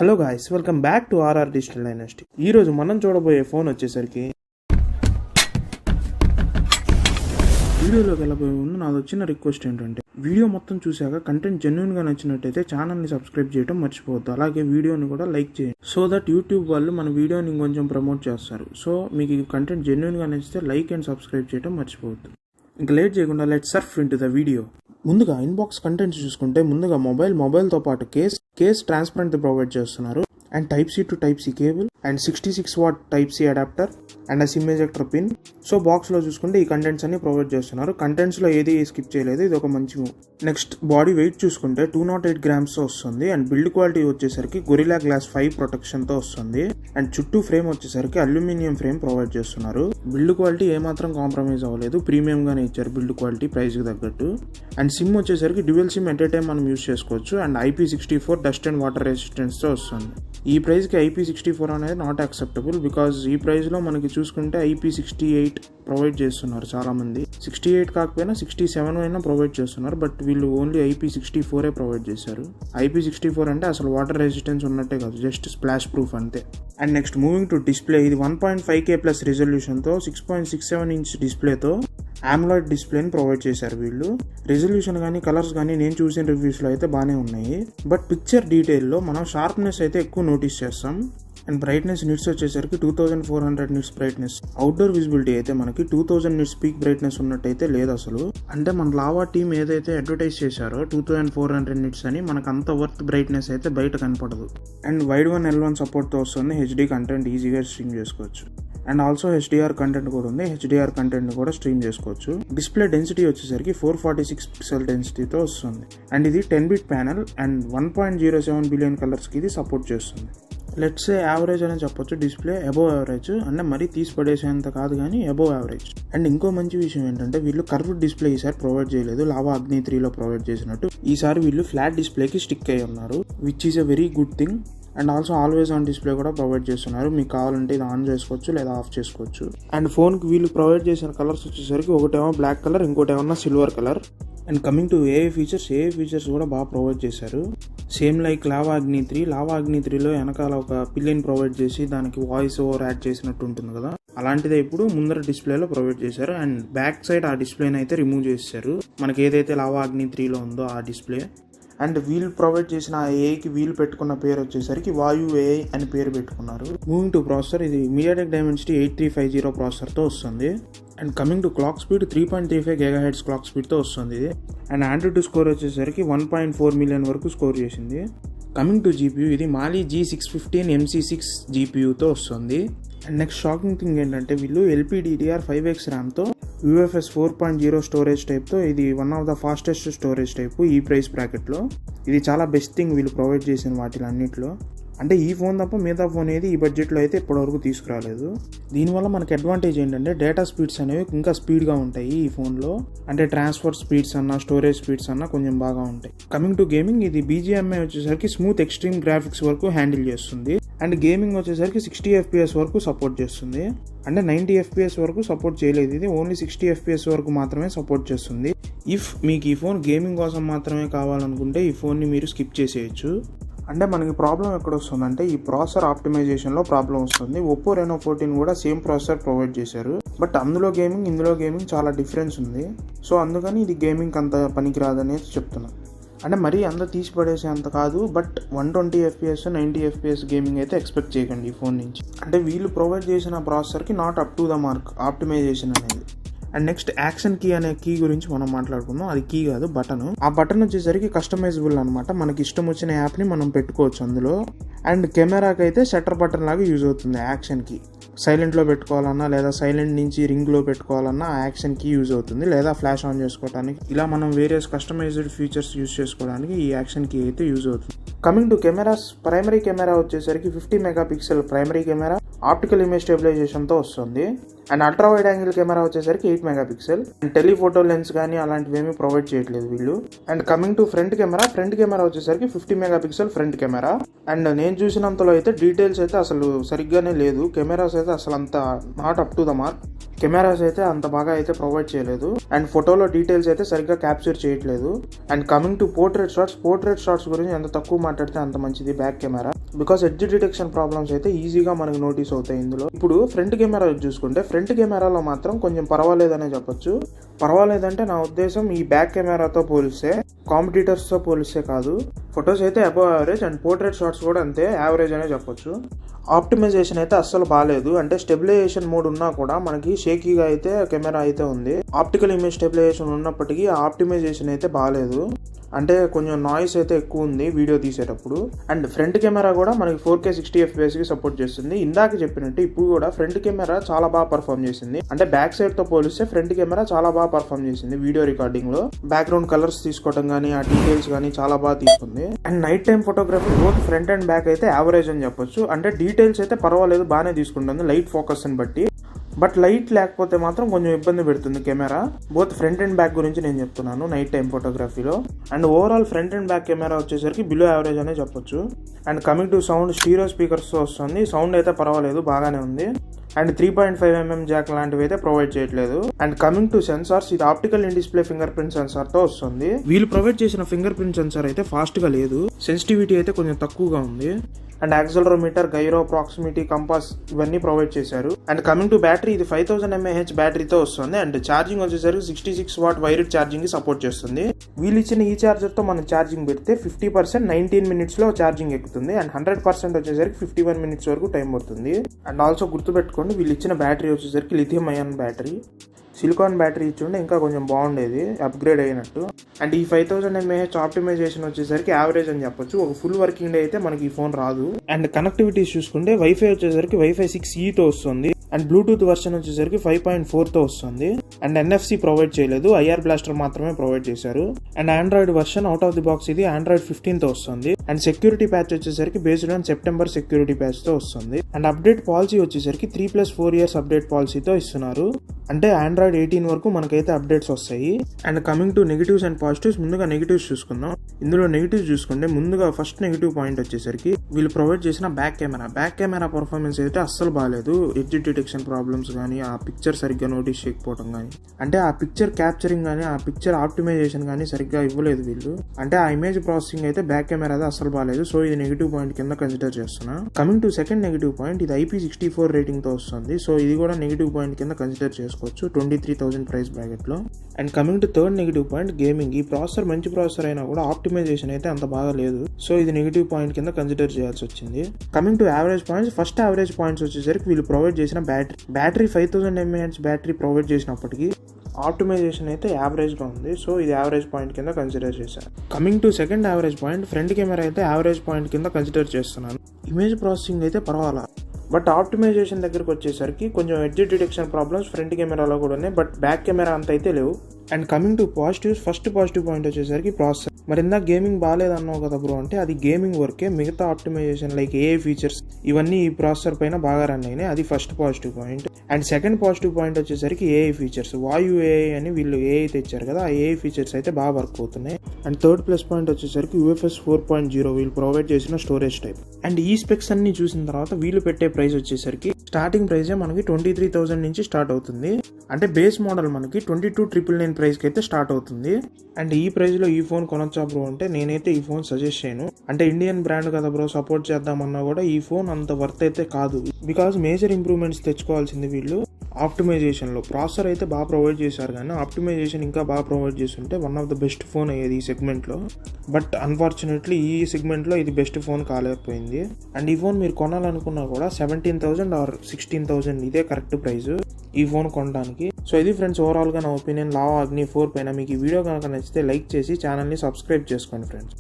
Hello guys, welcome back to RR digital dynasty. ఈరోజు మనం చూడబోయే ఫోన్ వచ్చేసరికి వీడియోలోకి వెళ్ళబోయే ముందు నాది వచ్చిన రిక్వెస్ట్ ఏంటంటే, వీడియో మొత్తం చూశాక కంటెంట్ జెన్యున్గా నచ్చినట్టయితే ఛానల్ని సబ్స్క్రైబ్ చేయడం మర్చిపోవద్దు. అలాగే వీడియోని కూడా లైక్ చేయండి, సో దట్ యూట్యూబ్ వాళ్ళు మన వీడియోని ఇంకొంచెం ప్రమోట్ చేస్తారు. సో మీకు ఈ కంటెంట్ జెన్యున్గా నచ్చితే లైక్ అండ్ సబ్స్క్రైబ్ చేయడం మర్చిపోవద్దు. ఇంకా లేట్ చేయకుండా let surf into the video. ముందుగా ఇన్బాక్స్ కంటెంట్స్ చూసుకుంటే, ముందుగా మొబైల్తో పాటు కేస్ ట్రాన్స్పరెంట్ ప్రొవైడ్ చేస్తున్నారు, and type C to type C cable, and 66 watt type C adapter, and ఆ సిమ్ ఎజెక్టర్ పిన్. సో బాక్స్లో చూసుకుంటే ఈ కంటెంట్స్ అన్ని ప్రొవైడ్ చేస్తున్నారు. కంటెంట్స్లో ఏది స్కిప్ చేయలేదు, ఇది ఒక మంచి మూవ్. నెక్స్ట్ బాడీ వెయిట్ చూసుకుంటే 208 grams వస్తుంది, అండ్ బిల్డ్ క్వాలిటీ వచ్చేసరికి గొరిల్లా గ్లాస్ 5 ప్రొటెక్షన్తో వస్తుంది, అండ్ చుట్టూ ఫ్రేమ్ వచ్చేసరికి అల్యూమినియం ఫ్రేమ్ ప్రొవైడ్ చేస్తున్నారు. బిల్డ్ క్వాలిటీ ఏమాత్రం కాంప్రమైజ్ అవ్వలేదు, ప్రీమియంగానే ఇచ్చారు బిల్డ్ క్వాలిటీ ప్రైస్కి తగ్గట్టు. అండ్ సిమ్ వచ్చేసరికి dual SIM at a time మనం యూస్ చేసుకోవచ్చు, and IP64 dust and water రెసిస్టెన్స్తో వస్తుంది. ఈ ప్రైస్కి IP64 అనేది నాట్ యాక్సెప్టబుల్, బికాజ్ ఈ ప్రైస్లో మనకి చూసుకుంటే IP68 ప్రొవైడ్ చేస్తున్నారు చాలామంది. 68 కాకపోయినా 67 అయినా ప్రొవైడ్ చేస్తున్నారు, బట్ వీళ్ళు ఓన్లీ IP64 ప్రొవైడ్ చేశారు. IP64 అంటే అసలు వాటర్ రెసిస్టెన్స్ ఉన్నట్టే కాదు, జస్ట్ స్ప్లాష్ ప్రూఫ్ అంతే. And next moving to display, ఇది 1.5K ప్లస్ రిజల్యూషన్తో 6.67 ఇంచ్ డిస్ప్లేతో AMOLED డిస్ప్లేని ప్రొవైడ్ చేశారు వీళ్ళు. రెజల్యూషన్ కానీ కలర్స్ కానీ నేను చూసిన రివ్యూస్లో అయితే బాగానే ఉన్నాయి, బట్ పిక్చర్ డీటెయిల్లో మనం షార్ప్నెస్ అయితే ఎక్కువ నోటీస్ చేస్తాం. అండ్ బ్రైట్నెస్ నిట్స్ వచ్చేసరికి 2400 నిట్స్ బ్రైట్నెస్. అవుట్డోర్ విజిబిలిటీ అయితే మనకి 2000 నిట్స్ పీక్ బ్రైట్నెస్ ఉన్నట్టయితే లేదు అసలు. అంటే మన లావా టీమ్ ఏదైతే అడ్వర్టైజ్ చేశారో 2400 నిట్స్ అని, మనకు అంత వర్త్ బ్రైట్నెస్ అయితే బయట కనపడదు. అండ్ వైడ్ 1L1 సపోర్ట్తో వస్తుంది, HD కంటెంట్ ఈజీగా స్ట్రీమ్ చేసుకోవచ్చు. అండ్ ఆల్సో HDR కంటెంట్ కూడా ఉంది, HDR కంటెంట్ కూడా స్ట్రీమ్ చేసుకోవచ్చు. డిస్ప్లే డెన్సిటీ వచ్చేసరికి 446 పిక్సెల్ డెన్సిటీతో వస్తుంది, అండ్ ఇది 10-bit ప్యానల్, అండ్ 1.07 బిలియన్ కలర్స్కి ఇది సపోర్ట్ చేస్తుంది. లెట్స్ సే యావరేజ్ అని చెప్పొచ్చు, డిస్ప్లే అబోవ్ యావరేజ్, అంటే మరీ తీసి పడేసేంత కాదు కానీ అబోవ్ యావరేజ్. అండ్ ఇంకో మంచి విషయం ఏంటంటే, వీళ్ళు కర్వ్డ్ డిస్ప్లే ఈసారి ప్రొవైడ్ చేయలేదు, లావా అగ్ని 3లో ప్రొవైడ్ చేసినట్టు. ఈసారి వీళ్ళు ఫ్లాట్ డిస్ప్లేకి స్టిక్ అయి ఉన్నారు, which is a very good thing. And also always on display కూడా ప్రొవైడ్ చేస్తున్నారు, మీకు కావాలంటే ఇది ఆన్ చేసుకోవచ్చు లేదా ఆఫ్ చేసుకోవచ్చు. అండ్ ఫోన్కి వీళ్ళు ప్రొవైడ్ చేసిన కలర్స్ వచ్చేసరికి ఒకటేమో బ్లాక్ కలర్, ఇంకోటేమన్నా silver colour. And coming to AI features కూడా బాగా ప్రొవైడ్ చేశారు, సేమ్ లైక్ లావా అగ్ని 3లో వెనకాల ఒక పిల్లిని ప్రొవైడ్ చేసి దానికి వాయిస్ ఓవర్ యాడ్ చేసినట్టు ఉంటుంది కదా, అలాంటిదే ఇప్పుడు ముందర డిస్ప్లేలో ప్రొవైడ్ చేశారు. అండ్ బ్యాక్ సైడ్ ఆ డిస్ప్లేని అయితే రిమూవ్ చేశారు, మనకి ఏదైతే లావా అగ్ని 3లో ఉందో ఆ డిస్ప్లే. అండ్ వీళ్ళు ప్రొవైడ్ చేసిన AIకి వీళ్ళు పెట్టుకున్న పేరు వచ్చేసరికి వాయు AI అని పేరు పెట్టుకున్నారు. మూవింగ్ టు ప్రాసెసర్, ఇది MediaTek Dimensity 8350 ప్రాసెసర్తో వస్తుంది. And coming to clock speed 3.35 GHz clock స్పీడ్తో వస్తుంది ఇది. అండ్ ఆండ్రాయిడ్ స్కోర్ వచ్చేసరికి 1.4 మిలియన్ వరకు స్కోర్ చేసింది. కమింగ్ టు GPU, ఇది Mali G615 MC6 GPUతో వస్తుంది. అండ్ నెక్స్ట్ షాకింగ్ థింగ్ ఏంటంటే, వీళ్ళు LPDDR5X ర్యామ్తో UFS 4.0 స్టోరేజ్ టైప్తో, ఇది one of the fastest storage type ఈ ప్రైస్ బ్రాకెట్లో. ఇది చాలా బెస్ట్ థింగ్ వీళ్ళు ప్రొవైడ్ చేసిన వాటిలో అన్నింటిలో. అంటే ఈ ఫోన్ తప్ప మిగతా ఫోన్ ఏది ఈ బడ్జెట్లో అయితే ఇప్పటివరకు తీసుకురాలేదు. దీనివల్ల మనకి అడ్వాంటేజ్ ఏంటంటే, డేటా స్పీడ్స్ అనేవి ఇంకా స్పీడ్గా ఉంటాయి ఈ ఫోన్లో, అంటే ట్రాన్స్ఫర్ స్పీడ్స్ అన్నా స్టోరేజ్ స్పీడ్స్ అన్నా కొంచెం బాగా ఉంటాయి. కమింగ్ టు గేమింగ్, ఇది BGMI వచ్చేసరికి స్మూత్ ఎక్స్ట్రీమ్ గ్రాఫిక్స్ వరకు హ్యాండిల్ చేస్తుంది, అండ్ గేమింగ్ వచ్చేసరికి 60 FPS వరకు సపోర్ట్ చేస్తుంది. అంటే 90 FPS వరకు సపోర్ట్ చేయలేదు, ఇది ఓన్లీ 60 FPS వరకు మాత్రమే సపోర్ట్ చేస్తుంది. ఇఫ్ మీకు ఈ ఫోన్ గేమింగ్ కోసం మాత్రమే కావాలనుకుంటే ఈ ఫోన్ని మీరు స్కిప్ చేసేయచ్చు. అంటే మనకి ప్రాబ్లం ఎక్కడ వస్తుందంటే, ఈ ప్రాసెసర్ ఆప్టిమైజేషన్లో ప్రాబ్లం వస్తుంది. Oppo Reno 14 కూడా సేమ్ ప్రాసెసర్ ప్రొవైడ్ చేశారు, బట్ ఇందులో గేమింగ్ చాలా డిఫరెన్స్ ఉంది. సో అందుకని ఇది గేమింగ్ అంత పనికిరాదనేది చెప్తున్నాను. అంటే మరీ అంత తీసి పడేసే అంత కాదు, బట్ 120 FPS 90 FPS గేమింగ్ అయితే ఎక్స్పెక్ట్ చేయకండి ఈ ఫోన్ నుంచి. అంటే వీళ్ళు ప్రొవైడ్ చేసిన ప్రాసెసర్కి not up to the mark optimisation అనేది. అండ్ నెక్స్ట్ యాక్షన్ కీ అనే కీ గురించి మనం మాట్లాడుకుందాం. అది కీ కాదు, బటన్. ఆ బటన్ వచ్చేసరికి కస్టమైజబుల్ అనమాట, మనకి ఇష్టం వచ్చిన యాప్ని మనం పెట్టుకోవచ్చు అందులో. అండ్ కెమెరాకి అయితే షట్టర్ బటన్ లాగా యూజ్ అవుతుంది యాక్షన్ కీ. సైలెంట్లో పెట్టుకోవాలన్నా లేదా సైలెంట్ నుంచి రింగ్లో పెట్టుకోవాలన్నా ఆ యాక్షన్ కీ యూజ్ అవుతుంది, లేదా ఫ్లాష్ ఆన్ చేసుకోవడానికి, ఇలా మనం వేరియస్ కస్టమైజ్డ్ ఫీచర్స్ యూజ్ చేసుకోవడానికి ఈ యాక్షన్ కీ అయితే యూజ్ అవుతుంది. Coming to cameras, primary camera వచ్చేసరికి 50 megapixel primary camera optical image స్టెబిలైజేషన్తో వస్తుంది. And ultra wide angle camera వచ్చేసరికి 8 మెగాపిక్సెల్. అండ్ టెలిఫోటో లెన్స్ కానీ అలాంటివి ఏమీ ప్రొవైడ్ చేయట్లేదు వీళ్ళు. And coming to front camera వచ్చేసరికి 50 మెగాపిక్సెల్ ఫ్రంట్ కెమెరా. అండ్ నేను చూసినంతలో అయితే డీటెయిల్స్ అయితే అసలు సరిగ్గానే లేదు, కెమెరాస్ అయితే అసలు అంత not up to the mark. Cameras అయితే అంత బాగా అయితే ప్రొవైడ్ చేయలేదు, అండ్ ఫోటోలో డీటెయిల్స్ అయితే సరిగ్గా క్యాప్చర్ చేయట్లేదు. And coming to portrait shots గురించి ఎంత తక్కువ మాట్లాడితే అంత మంచిది back camera. Because edge detection problems అయితే ఈజీగా మనకు నోటీస్ అవుతాయి ఇందులో. ఇప్పుడు ఫ్రంట్ కెమెరా చూసుకుంటే ఫ్రంట్ కెమెరాలో మాత్రం కొంచెం పర్వాలేదనే చెప్పొచ్చు. పర్వాలేదంటే నా ఉద్దేశం ఈ బ్యాక్ కెమెరాతో పోలిస్తే, కాంపిటీటర్స్తో పోలిస్తే కాదు. ఫొటోస్ అయితే above average and portrait shots కూడా అంతే యావరేజ్ అనే చెప్పొచ్చు. ఆప్టిమైజేషన్ అయితే అస్సలు బాగాలేదు. అంటే స్టెబిలైజేషన్ మోడ్ ఉన్నా కూడా మనకి షేకీగా అయితే కెమెరా అయితే ఉంది. ఆప్టికల్ ఇమేజ్ స్టెబిలైజేషన్ ఉన్నప్పటికీ ఆప్టిమైజేషన్ అయితే బాగాలేదు. అంటే కొంచెం నాయిస్ అయితే ఎక్కువ ఉంది వీడియో తీసేటప్పుడు. అండ్ ఫ్రంట్ కెమెరా కూడా మనకి 4K 60 FPS కి సపోర్ట్ చేస్తుంది. ఇందాక చెప్పినట్టు ఇప్పుడు కూడా ఫ్రంట్ కెమెరా చాలా బాగా పర్ఫామ్ చేసింది. అంటే బ్యాక్ సైడ్ తో పోలిస్తే ఫ్రంట్ కెమెరా చాలా బాగా పర్ఫామ్ చేసింది వీడియో రికార్డింగ్ లో. బ్యాక్గ్రౌండ్ కలర్స్ తీసుకోవడం కానీ, ఆ డీటెయిల్స్ కానీ చాలా బాగా తీసుకుంది. And night time photography both front and back అయితే యావరేజ్ అని చెప్పొచ్చు. అంటే డీటెయిల్స్ అయితే పర్వాలేదు, బాగానే తీసుకుంటుంది లైట్ ఫోకస్ ని బట్టి. బట్ లైట్ లేకపోతే మాత్రం కొంచెం ఇబ్బంది పెడుతుంది camera. Both front and back గురించి నేను చెప్తున్నాను నైట్ టైం ఫోటోగ్రఫీలో. And overall front and back camera వచ్చేసరికి బిలో యావరేజ్ అనే చెప్పొచ్చు. And coming to sound, stereo speakers వస్తుంది. సౌండ్ అయితే పర్వాలేదు, బాగానే ఉంది. అండ్ 3.5mm జాక్ లాంటివి అయితే ప్రొవైడ్ చేయట్లేదు. అండ్ కమింగ్ టు సెన్సార్స్, ఇది optical in display finger print censor తో వస్తుంది. వీళ్ళు ప్రొవైడ్ చేసిన ఫింగర్ ప్రింట్ సెన్సార్ అయితే ఫాస్ట్ గా లేదు, సెన్సిటివిటీ అయితే కొంచెం తక్కువగా ఉంది. And accelerometer, gyro, proximity, compass ఇవన్నీ ప్రొవైడ్ చేశారు. అండ్ కమింగ్ టు బ్యాటరీ, ఇది 5000 mAh బ్యాటరీతో వస్తుంది. అండ్ ఛార్జింగ్ వచ్చేసరికి 66 వాట్ వైర్డ్ ఛార్జింగ్ కి సపోర్ట్ చేస్తుంది. వీళ్ళు ఇచ్చిన ఈ చార్జర్ తో మనం ఛార్జింగ్ పెడితే 50% 19 minutes లో ఛార్జింగ్ ఎక్కుతుంది. అండ్ 100% వచ్చేసరికి 51 minutes వరకు టైం పడుతుంది. అండ్ ఆల్సో గుర్తుపెట్టుకోండి, వీళ్ళు ఇచ్చిన బ్యాటరీ వచ్చేసరికి lithium ion battery. Silicon battery ఇచ్చుంటే ఇంకా కొంచెం బాగుండేది, అప్గ్రేడ్ అయినట్టు. అండ్ ఈ 5000 mAh ఆప్టిమైజేషన్ వచ్చేసరికి యావరేజ్ అని చెప్పొచ్చు. ఒక ఫుల్ వర్కింగ్ డే అయితే మనకి ఈ ఫోన్ రాదు. అండ్ కనెక్టివిటీస్ చూసుకుంటే వైఫై వచ్చేసరికి వైఫై 6E తో వస్తుంది. అండ్ బ్లూటూత్ వర్షన్ వచ్చేసరికి 5.4 తో వస్తుంది. అండ్ NFC ప్రొవైడ్ చేయలేదు, IR బ్లాస్టర్ మాత్రమే ప్రొవైడ్ చేశారు. And Android version out of the box ఇది ఆండ్రాయిడ్ 15 తో వస్తుంది. అండ్ సెక్యూరిటీ ప్యాచ్ వచ్చేసరికి based on September security patch తో వస్తుంది. అండ్ అప్డేట్ పాలసీ వచ్చేసరికి 3+4 years అప్డేట్ పాలసీతో ఇస్తున్నారు. అంటే ఆండ్రాయిడ్ 18 వరకు మనకైతే అప్డేట్స్ వస్తాయి. And coming to negatives and positives, ముందుగా నెగిటివ్స్ చూసుకుందాం. ఇందులో నెగిటివ్స్ చూసుకుంటే ముందుగా ఫస్ట్ నెగిటివ్ పాయింట్ వచ్చేసరికి వీళ్ళు ప్రొవైడ్ చేసిన బ్యాక్ కెమెరా పర్ఫార్మెన్స్ అయితే అస్సలు బాగాలేదు. ఎడ్జ్ డిటెక్షన్ ప్రాబ్లమ్స్ కానీ, ఆ పిక్చర్ సరిగ్గా నోటీస్ చేయకపోవడం కానీ, అంటే ఆ పిక్చర్ క్యాప్చరింగ్ కానీ, ఆ పిక్చర్ ఆప్టిమైజేషన్ కానీ సరిగ్గా ఇవ్వలేదు వీళ్ళు. అంటే ఆ ఇమేజ్ ప్రాసెసింగ్ అయితే బ్యాక్ కెమెరా అస్సలు బాగాలేదు. సో ఇది నెగిటివ్ పాయింట్ కింద కన్సిడర్ చేస్తున్నా. Coming to second negative point, ఇది IP64 రేటింగ్ తో వస్తుంది. సో ఇది కూడా నెగిటివ్ పాయింట్ కింద కన్సిడర్ చేసుకోవచ్చు 23,000 ప్రైస్ బ్రాకెట్ లో. And coming to third negative point, gaming. ఈ ప్రాసెసర్ మంచి ప్రాసెసర్ అయినా కూడా ఆప్టిమైజేషన్ అయితే అంత బాగా లేదు. సో ఇది నెగిటివ్ పాయింట్ కింద కన్సిడర్ చేయాల్సి వచ్చింది. Coming to average points, first average points వచ్చేసరికి వీళ్ళు ప్రొవైడ్ చేసిన బ్యాటరీ 5000 mAh బ్యాటరీ ప్రొవైడ్ చేసినప్పటికీ ఆప్టిమైజేషన్ అయితే యావరేజ్ గా ఉంది. సో ఇది యావరేజ్ పాయింట్ కింద కన్సిడర్ చేశాను. Coming to second average point, front camera అయితే యావరేజ్ పాయింట్ కింద కన్సిడర్ చేస్తున్నాను. ఇమేజ్ ప్రాసెసింగ్ అయితే పర్వాలా, బట్ ఆప్టిమైజేషన్ దగ్గరకు వచ్చేసరికి కొంచెం ఎడ్జ్ డిటెక్షన్ ప్రాబ్లమ్స్ ఫ్రంట్ కెమెరాలో కూడా ఉన్నాయి. బట్ బ్యాక్ కెమెరా అంత అయితే లేవు. And coming to positives, first positive point వచ్చేసరికి ప్రాసెసర్. మరి ఇందాక గేమింగ్ బాగాలేదన్నావు కదా బ్రో అంటే, అది గేమింగ్ వర్కే. మిగతా ఆప్టిమైజేషన్ లైక్ AI ఫీచర్స్ ఇవన్నీ ఈ ప్రాసెసర్ పైన బాగా రన్ అయినాయి. అది first positive point. And second positive point వచ్చేసరికి AI ఫీచర్స్. వాయు AI అని వీళ్ళు AI తెచ్చారు కదా, ఆ AI ఫీచర్స్ అయితే బాగా వర్క్ అవుతున్నాయి. అండ్ థర్డ్ ప్లస్ పాయింట్ వచ్చేసరికి UFS 4.0 వీళ్ళు ప్రొవైడ్ చేసిన స్టోరేజ్ టైప్. అండ్ ఈ స్పెక్స్ అన్ని చూసిన తర్వాత వీళ్ళు పెట్టే ప్రైస్ వచ్చేసరికి స్టార్టింగ్ ప్రైజే మనకి 23,000 నుంచి స్టార్ట్ అవుతుంది. అంటే బేస్ మోడల్ మనకి 22,999 ప్రైస్ కి అయితే స్టార్ట్ అవుతుంది. అండ్ ఈ ప్రైస్ లో ఈ ఫోన్ కొనొచ్చా బ్రో అంటే, నేనైతే ఈ ఫోన్ సజెస్ట్ చేయను. అంటే ఇండియన్ బ్రాండ్ కదా బ్రో, సపోర్ట్ చేద్దామన్నా కూడా ఈ ఫోన్ అంత వర్త్ అయితే కాదు. బికాస్ మేజర్ ఇంప్రూవ్మెంట్స్ తెచ్చుకోవాల్సింది వీళ్ళు. ఆప్టిమైజేషన్ లో ప్రాసెసర్ అయితే బాగా ప్రొవైడ్ చేశారు, కానీ ఆప్టిమైజేషన్ ఇంకా బాగా ప్రొవైడ్ చేస్తుంటే one of the best phone అయ్యేది ఈ సెగ్మెంట్ లో. బట్ అన్ఫార్చునేట్లీ ఈ సెగ్మెంట్ లో ఇది బెస్ట్ ఫోన్ కాలేకపోయింది. అండ్ ఈ ఫోన్ మీరు కొనాలనుకున్నా కూడా 17,000 ఆర్ 16,000 ఇదే కరెక్ట్ ప్రైస్ ఈ ఫోన్ కొనడానికి. సో ఇది ఫ్రెండ్స్ ఓవరాల్ గా నా ఒపీనియన్ లావా అగ్ని 4 పైన. మీకు ఈ వీడియో కనుక నచ్చితే లైక్ చేసి ఛానల్ ని సబ్స్క్రైబ్ చేసుకోండి ఫ్రెండ్స్.